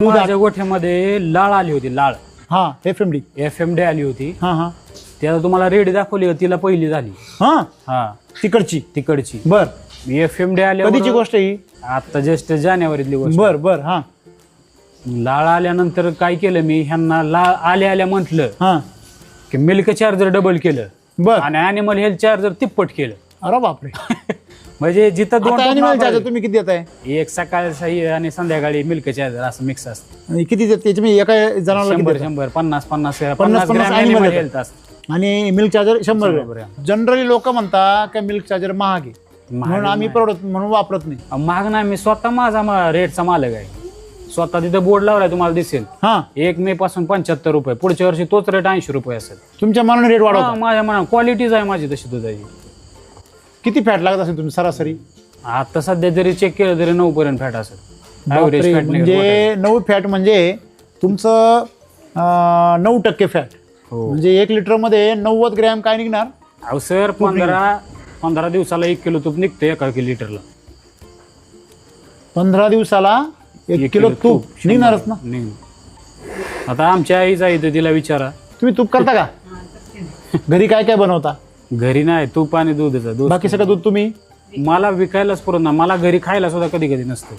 माझ्या गोठ्यामध्ये लाळ आली होती, लाळ. हा FMD आली होती. हा हा ती आता तुम्हाला रेडी दाखवली होती, तिला पहिली झाली. हा हा तिकडची. बर FMD आली. कधीची गोष्ट ही? आता जस्ट जानेवारीतली गोष्ट. बर हा. लाळ आल्यानंतर काय केलं मी, ह्यांना लाळ आल्या म्हटलं हा की मिल्क चार्जर डबल केलं. बर. आणि अॅनिमल हेल्थ चार्जर तिप्पट केलं. अरे बापरे. म्हणजे जिथं दोन अॅनिमल चार्जर तुम्ही किती देताय? एक सकाळी आणि संध्याकाळी मिल्क चार्जर असं मिक्स असतं. आणि किती देते मी एका जनावराला? 100 50 50 ग्रॅम animal animal health असतं. आणि मिल्क चार्जर 100 100 ग्रॅम. जनरली लोक म्हणतात की मिल्क चार्जर महाग आहे म्हणून आम्ही म्हणून वापरत नाही. महाग नाही, मी स्वतः माझा रेटचा मालक आहे. स्वतः तिथं बोर्ड लावलाय, तुम्हाला दिसेल. हा 1 मे पासून 75 रुपये. पुढच्या वर्षी तोच रेट 80 रुपये असेल. तुमच्या मनाने रेट वाढवता? माझ्या मना क्वालिटीज आहे माझी तशी दुधाची. किती फॅट लागत असेल तुम्ही सरासरी? आता सध्या जरी चेक केलं तरी 9 पर्यंत फॅट असेल. बापरे, म्हणजे 9 फॅट म्हणजे तुमचं 9% फॅट. म्हणजे 1 लिटर मध्ये 90 ग्रॅम काय निघणार? अहो सर, 15 दिवसाला 1 किलो तूप निघतं एका लिटरला. 15 दिवसाला 1 किलो तूप निघणारच ना. आता आमच्या आईच आहे, तिला विचारा. तुम्ही तूप करता का? घरी काय काय बनवता? घरी नाही, तूप आणि दूध. बाकी सगळं दूध तुम्ही? मला विकायलाच पुरत ना, मला घरी खायला सुद्धा कधी कधी नसतं.